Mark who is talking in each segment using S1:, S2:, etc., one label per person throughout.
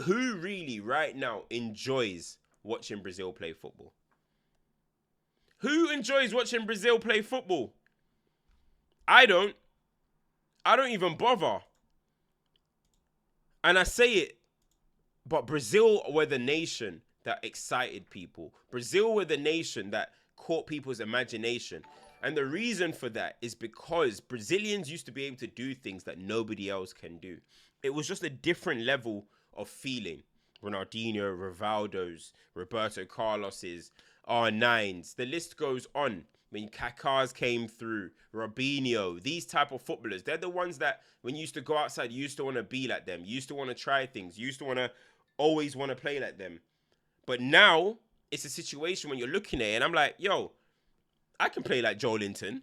S1: who really right now enjoys watching Brazil play football? Who enjoys watching Brazil play football? I don't. I don't even bother. And I say it, but Brazil were the nation that excited people. Brazil were the nation that caught people's imagination. And the reason for that is because Brazilians used to be able to do things that nobody else can do. It was just a different level of feeling. Ronaldinho, Rivaldo's, Roberto Carlos's, R9's, the list goes on. When Kaká's came through, Robinho, these type of footballers, they're the ones that when you used to go outside, you used to want to be like them. You used to want to try things. You used to want to always want to play like them. But now it's a situation when you're looking at it and I'm like, yo, I can play like Joe Linton.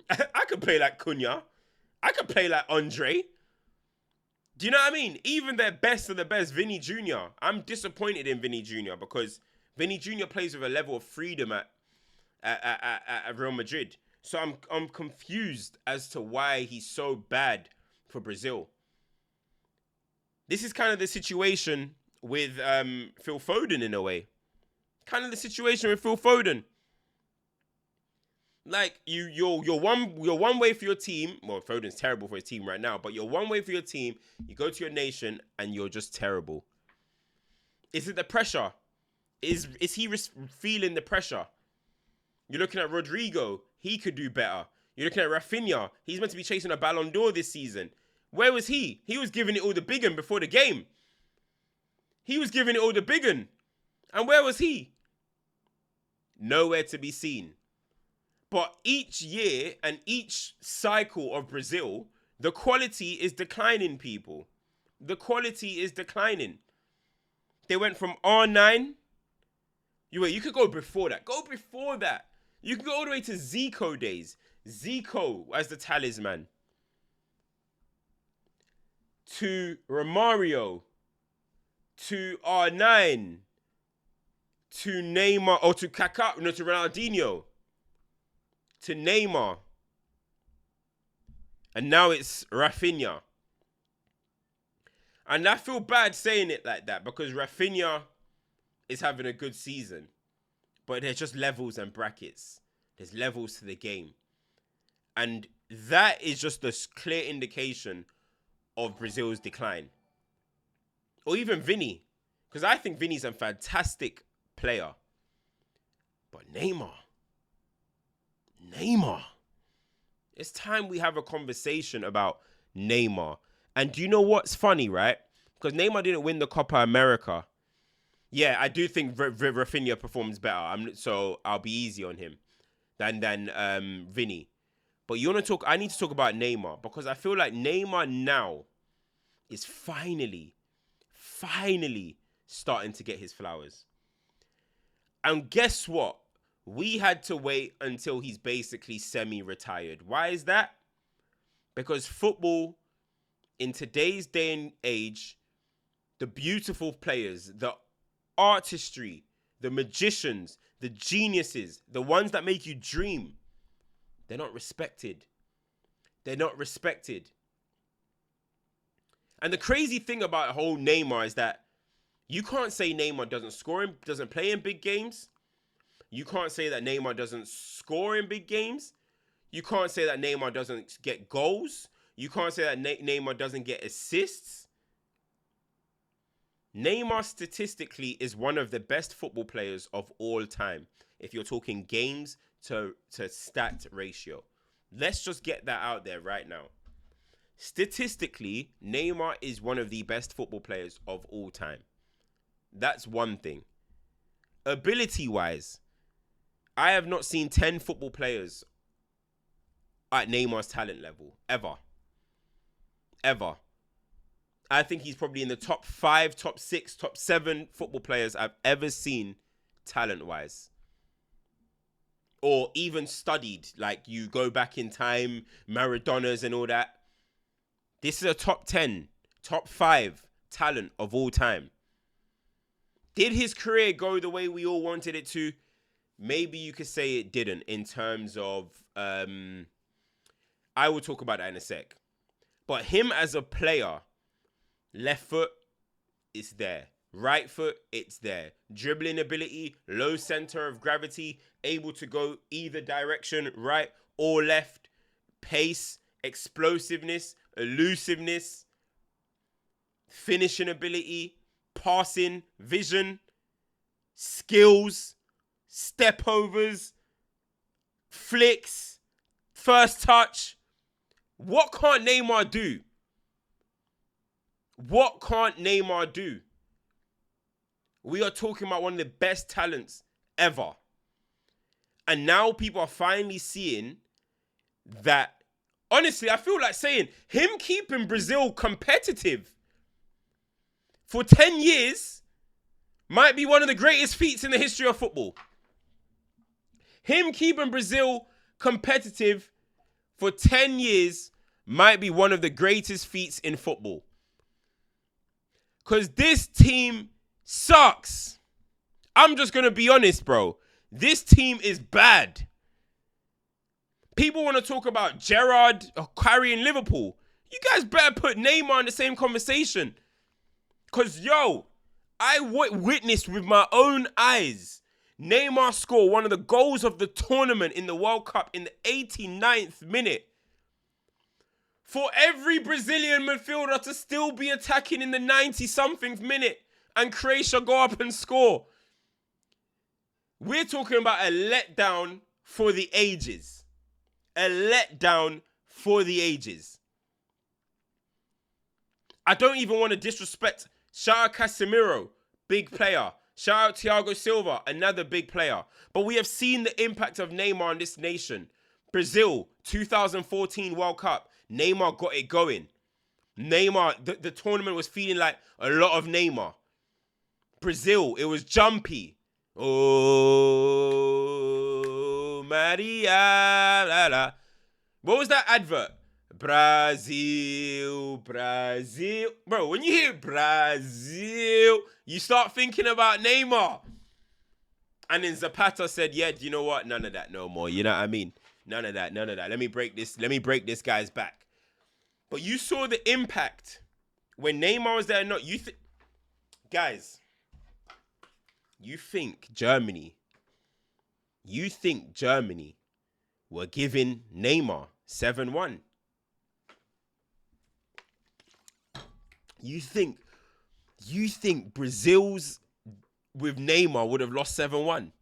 S1: I can play like Cunha. I can play like Andre. Do you know what I mean? Even their best of the best, Vinny Jr. I'm disappointed in Vinny Jr. because Vinny Jr. plays with a level of freedom at Real Madrid. So I'm confused as to why he's so bad for Brazil. This is kind of the situation with Phil Foden in a way. Kind of the situation with Phil Foden. Like you're one way for your team. Well, Foden's terrible for his team right now, but you're one way for your team. You go to your nation and you're just terrible. Is it the pressure? Is he feeling the pressure? You're looking at Rodrigo. He could do better. You're looking at Rafinha. He's meant to be chasing a Ballon d'Or this season. Where was he? He was giving it all the big un before the game. He was giving it all the big un. And where was he? Nowhere to be seen. But each year and each cycle of Brazil, the quality is declining, people. The quality is declining. They went from R9. You could go before that. Go before that. You can go all the way to Zico days. Zico as the talisman. To Romario. To R9. To Neymar. Or to Kaká. No, to Ronaldinho. To Neymar. And now it's Rafinha. And I feel bad saying it like that because Rafinha is having a good season. But there's just levels and brackets. There's levels to the game. And that is just a clear indication of Brazil's decline. Or even Vinny. Because I think Vinny's a fantastic player. But Neymar. It's time we have a conversation about Neymar. And do you know what's funny, right? Because Neymar didn't win the Copa America. Yeah, I do think Rafinha performs better. So I'll be easy on him than Vinny. But I need to talk about Neymar because I feel like Neymar now is finally starting to get his flowers. And guess what? We had to wait until he's basically semi-retired. Why is that? Because football, in today's day and age, the beautiful players, the artistry, the magicians, the geniuses, the ones that make you dream, they're not respected. They're not respected. And the crazy thing about the whole Neymar is that you can't say Neymar doesn't play in big games. You can't say that Neymar doesn't score in big games. You can't say that Neymar doesn't get goals. You can't say that Neymar doesn't get assists. Neymar statistically is one of the best football players of all time. If you're talking games to stat ratio. Let's just get that out there right now. Statistically, Neymar is one of the best football players of all time. That's one thing. Ability-wise, I have not seen 10 football players at Neymar's talent level. Ever. I think he's probably in the top 5, top 6, top 7 football players I've ever seen talent-wise. Or even studied. Like, you go back in time, Maradona's and all that. This is a top 10, top 5 talent of all time. Did his career go the way we all wanted it to? Maybe you could say it didn't in terms of, I will talk about that in a sec. But him as a player, left foot, it's there. Right foot, it's there. Dribbling ability, low center of gravity, able to go either direction, right or left. Pace, explosiveness, elusiveness, finishing ability, passing, vision, skills, step overs, flicks, first touch. What can't Neymar do? What can't Neymar do? We are talking about one of the best talents ever. And now people are finally seeing that. Honestly, I feel like saying him keeping Brazil competitive for 10 years might be one of the greatest feats in the history of football. Him keeping Brazil competitive for 10 years might be one of the greatest feats in football. Because this team sucks. I'm just going to be honest, bro. This team is bad. People want to talk about Gerrard carrying Liverpool. You guys better put Neymar in the same conversation. Because, yo, I witnessed with my own eyes Neymar score one of the goals of the tournament in the World Cup in the 89th minute. For every Brazilian midfielder to still be attacking in the 90-something minute and Croatia go up and score. We're talking about a letdown for the ages. A letdown for the ages. I don't even want to disrespect. Shout out Casemiro, big player. Shout out Thiago Silva, another big player. But we have seen the impact of Neymar in this nation. Brazil, 2014 World Cup. Neymar got it going. Neymar, the tournament was feeling like a lot of Neymar. Brazil, it was jumpy. Oh, Maria. La, la. What was that advert? Brazil, Brazil. Bro, when you hear Brazil, you start thinking about Neymar. And then Zapata said, yeah, do you know what? None of that no more. You know what I mean? None of that. Let me break this guy's back. But you saw the impact when Neymar was there. Not you guys, you think Germany were giving Neymar 7-1. You think Brazil's with Neymar would have lost 7-1?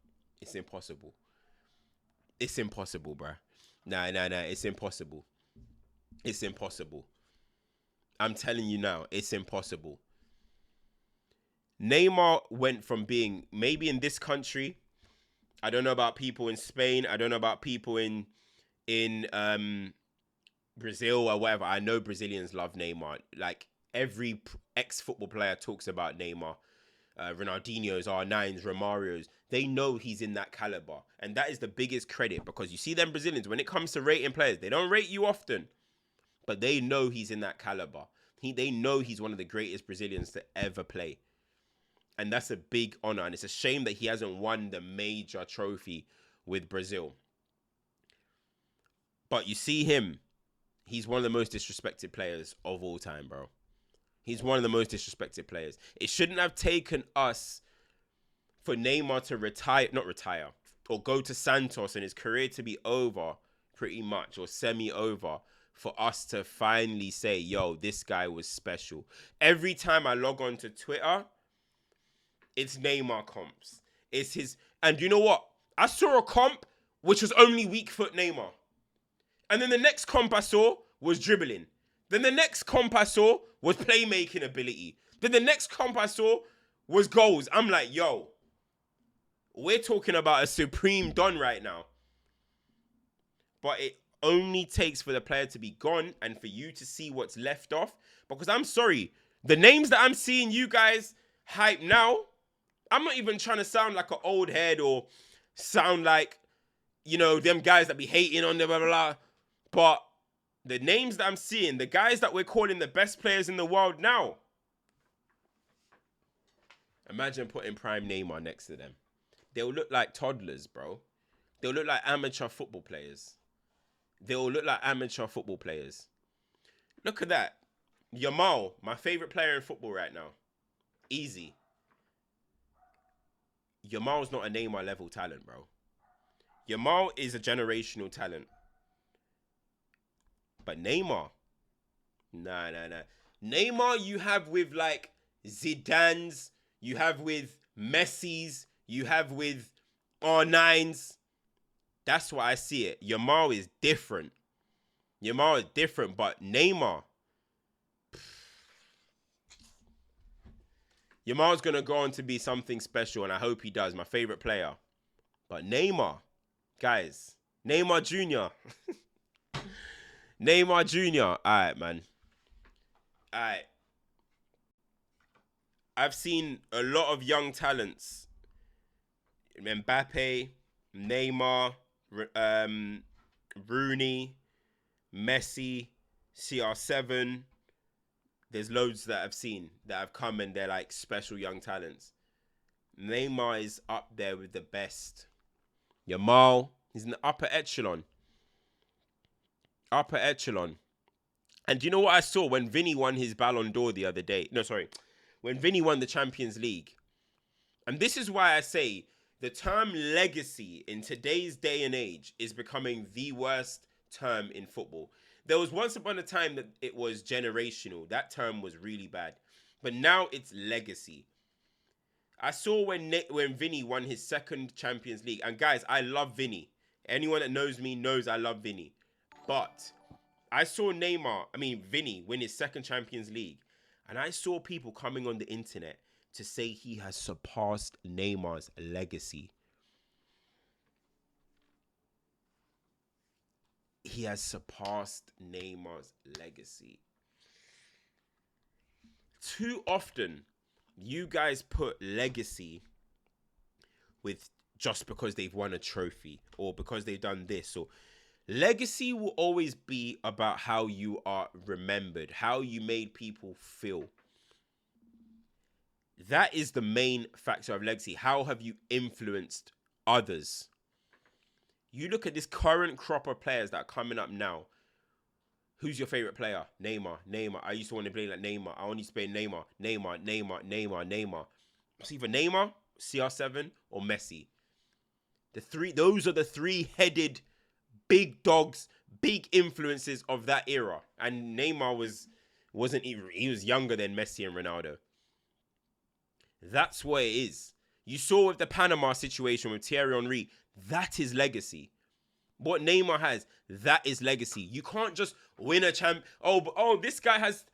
S1: It's impossible. It's impossible, bruh. Nah, it's impossible. It's impossible. I'm telling you now, it's impossible. Neymar went from being, maybe in this country, I don't know about people in Spain, I don't know about people in Brazil or whatever. I know Brazilians love Neymar. Like, every ex-football player talks about Neymar. Ronaldinho's, R9's, Romario's. They know he's in that caliber. And that is the biggest credit, because you see them Brazilians, when it comes to rating players, they don't rate you often, but they know he's in that caliber. They know he's one of the greatest Brazilians to ever play. And that's a big honor. And it's a shame that he hasn't won the major trophy with Brazil. But you see him, he's one of the most disrespected players of all time, bro. He's one of the most disrespected players. It shouldn't have taken us for Neymar to not retire, or go to Santos and his career to be over pretty much, or semi-over, for us to finally say, yo, this guy was special. Every time I log on to Twitter, it's Neymar comps. It's his, and you know what? I saw a comp which was only weak foot Neymar. And then the next comp I saw was dribbling. Then the next comp I saw was playmaking ability. Then the next comp I saw was goals. I'm like, yo, we're talking about a supreme don right now. But it only takes for the player to be gone and for you to see what's left off. Because I'm sorry, the names that I'm seeing you guys hype now, I'm not even trying to sound like an old head or sound like, you know, them guys that be hating on the blah, blah, blah. But the names that I'm seeing, the guys that we're calling the best players in the world now, imagine putting prime Neymar next to them. They'll look like toddlers, bro. They'll look like amateur football players. They'll look like amateur football players. Look at that. Yamal, my favorite player in football right now. Easy. Yamal's not a Neymar level talent, bro. Yamal is a generational talent. But Neymar, nah. Neymar, you have with like Zidane's, you have with Messi's, you have with R9's. That's why I see it. Yamal is different. Yamal is different, but Neymar. Yamal's going to go on to be something special, and I hope he does. My favorite player. But Neymar, guys, Neymar Jr. Neymar Jr. All right, man. All right. I've seen a lot of young talents. Mbappe, Neymar, Rooney, Messi, CR7. There's loads that I've seen that have come and they're like special young talents. Neymar is up there with the best. Yamal, he's in the upper echelon. Upper echelon. And do you know what I saw when Vinny won his Ballon d'Or the other day? No, sorry. When Vinny won the Champions League. And this is why I say the term legacy in today's day and age is becoming the worst term in football. There was once upon a time that it was generational. That term was really bad. But now it's legacy. I saw when Vinny won his second Champions League. And guys, I love Vinny. Anyone that knows me knows I love Vinny. But I saw Vinny win his second Champions League. And I saw people coming on the internet to say he has surpassed Neymar's legacy. He has surpassed Neymar's legacy. Too often, you guys put legacy with just because they've won a trophy or because they've done this. Or legacy will always be about how you are remembered, how you made people feel. That is the main factor of legacy. How have you influenced others? You look at this current crop of players that are coming up now. Who's your favorite player? Neymar. I used to want to play like Neymar. I only used to play Neymar. It's either Neymar, CR7, or Messi. Those are the three-headed big dogs, big influences of that era. And Neymar wasn't even, he was younger than Messi and Ronaldo. That's what it is. You saw with the Panama situation with Thierry Henry, that is legacy. What Neymar has, that is legacy. You can't just win a champ. This guy has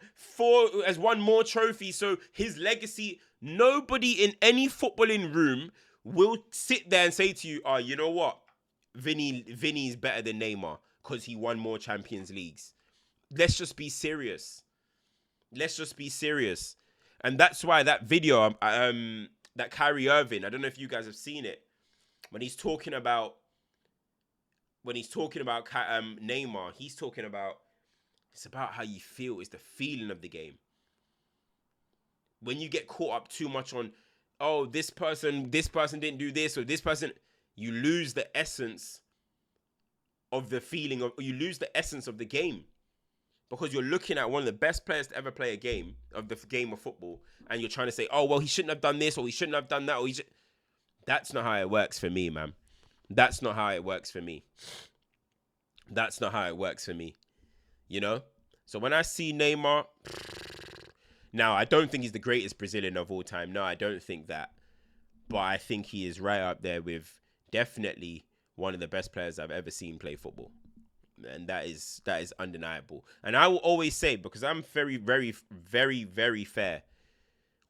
S1: won more trophies, so his legacy. Nobody in any footballing room will sit there and say to you, "Oh, you know what? Vinny's better than Neymar because he won more Champions Leagues." Let's just be serious. And that's why that video, that Kyrie Irving, I don't know if you guys have seen it, when he's talking about Neymar, he's talking about it's about how you feel. It's the feeling of the game. When you get caught up too much on, this person didn't do this, or this person, you lose the essence of the feeling of, you lose the essence of the game. Because you're looking at one of the best players to ever play a game of football, and you're trying to say, he shouldn't have done this, or he shouldn't have done that, or That's not how it works for me, man. That's not how it works for me. You know? So when I see Neymar, now I don't think he's the greatest Brazilian of all time. No, I don't think that. But I think he is right up there with definitely one of the best players I've ever seen play football. And that is undeniable. And I will always say, because I'm very, very, very, very fair,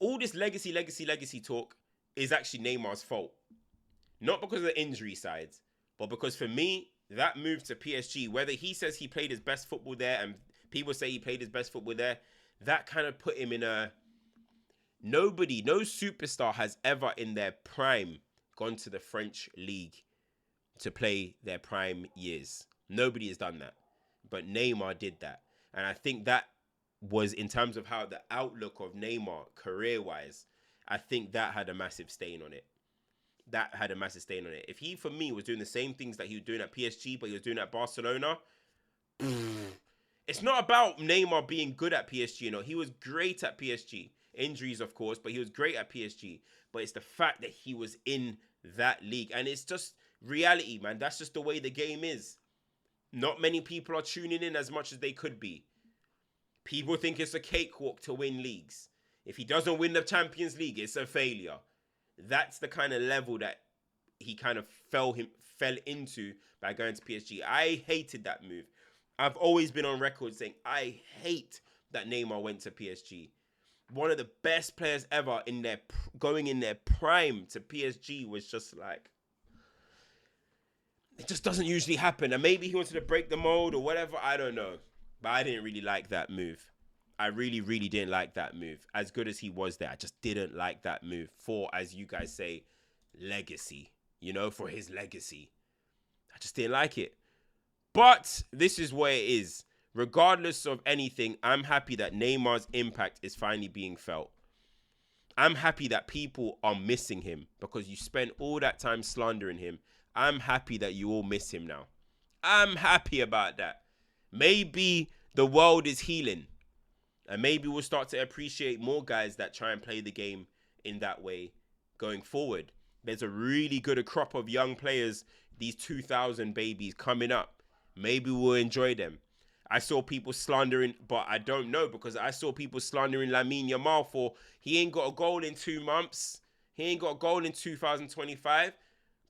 S1: all this legacy talk is actually Neymar's fault. Not because of the injury sides, but because for me, that move to PSG, whether he says he played his best football there and people say he played his best football there, that kind of put him in a... no superstar has ever in their prime gone to the French league to play their prime years. Nobody has done that. But Neymar did that. And I think that was, in terms of how the outlook of Neymar career-wise, I think that had a massive stain on it. If he, for me, was doing the same things that he was doing at PSG, but he was doing at Barcelona, it's not about Neymar being good at PSG. He was great at PSG. Injuries, of course, but he was great at PSG. But it's the fact that he was in that league. And it's just reality, man. That's just the way the game is. Not many people are tuning in as much as they could be. People think it's a cakewalk to win leagues. If he doesn't win the Champions League, it's a failure. That's the kind of level that he kind of fell into by going to PSG. I hated that move. I've always been on record saying I hate that Neymar went to PSG. One of the best players ever going in their prime to PSG was just like, it just doesn't usually happen. And maybe he wanted to break the mold or whatever. I don't know. But I didn't really like that move. I really, really didn't like that move. As good as he was there, I just didn't like that move for, as you guys say, legacy. You know, for his legacy. I just didn't like it. But this is where it is. Regardless of anything, I'm happy that Neymar's impact is finally being felt. I'm happy that people are missing him because you spent all that time slandering him. I'm happy that you all miss him now. I'm happy about that. Maybe the world is healing. And maybe we'll start to appreciate more guys that try and play the game in that way going forward. There's a really good crop of young players, these 2000 babies coming up. Maybe we'll enjoy them. I saw people slandering, but I don't know, because I saw people slandering Lamine Yamal for he ain't got a goal in 2 months. He ain't got a goal in 2025,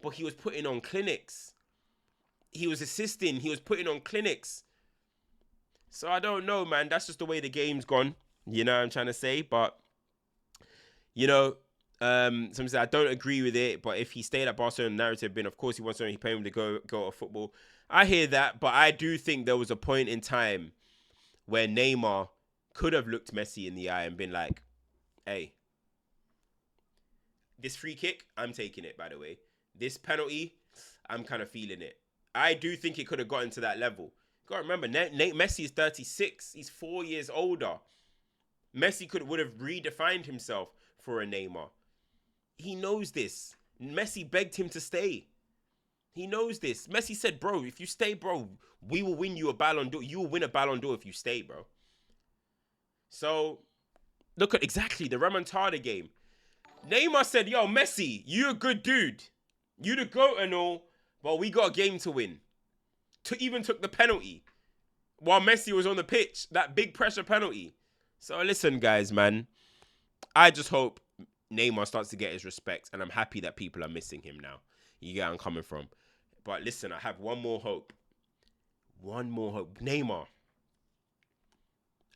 S1: but he was putting on clinics. He was assisting. He was putting on clinics. So I don't know, man. That's just the way the game's gone. You know what I'm trying to say? But, you know, some say I don't agree with it, but if he stayed at Barcelona, narrative been, of course, he wants to, he paid him to go to football. I hear that, but I do think there was a point in time where Neymar could have looked Messi in the eye and been like, hey, this free kick, I'm taking it, by the way. This penalty, I'm kind of feeling it. I do think it could have gotten to that level. Got to remember, Messi is 36. He's 4 years older. Messi would have redefined himself for a Neymar. He knows this. Messi begged him to stay. He knows this. Messi said, bro, if you stay, bro, we will win you a Ballon d'Or. You will win a Ballon d'Or if you stay, bro. So, look at exactly the remontada game. Neymar said, yo, Messi, you a good dude. You the GOAT and all, but we got a game to win. Even took the penalty while Messi was on the pitch. That big pressure penalty. So, listen, guys, man. I just hope Neymar starts to get his respect, and I'm happy that people are missing him now. You get where I'm coming from. But listen, I have one more hope. One more hope. Neymar.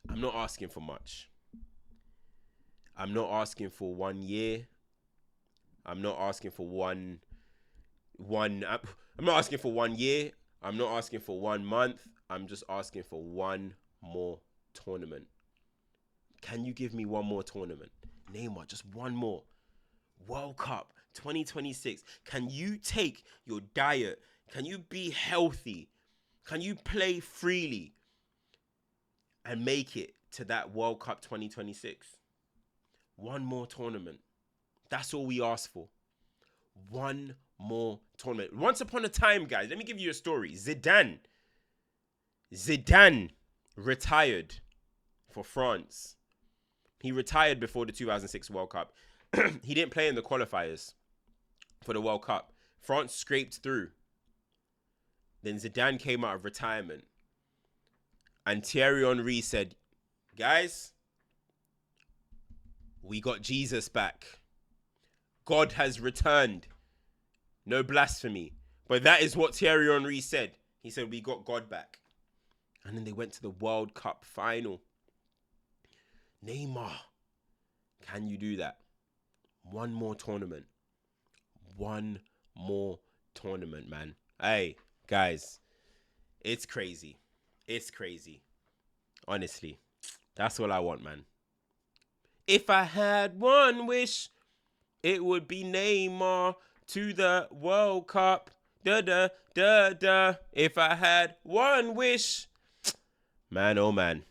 S1: I'm not asking for much. I'm not asking for 1 year. I'm not asking for I'm not asking for 1 year. I'm not asking for 1 month. I'm just asking for one more tournament. Can you give me one more tournament? Neymar, just one more. World Cup 2026. Can you take your diet? Can you be healthy? Can you play freely and make it to that World Cup 2026? One more tournament. That's all we ask for. One more tournament. Once upon a time, guys, let me give you a story. Zidane retired for France. He retired before the 2006 World Cup. He didn't play in the qualifiers for the World Cup. France scraped through. Then Zidane came out of retirement. And Thierry Henry said, guys, we got Jesus back. God has returned. No blasphemy. But that is what Thierry Henry said. He said, we got God back. And then they went to the World Cup final. Neymar, can you do that? One more tournament. One more tournament, man. Hey, guys, it's crazy. It's crazy. Honestly, that's all I want, man. If I had one wish, it would be Neymar to the World Cup. Da da da da. If I had one wish, man, oh man.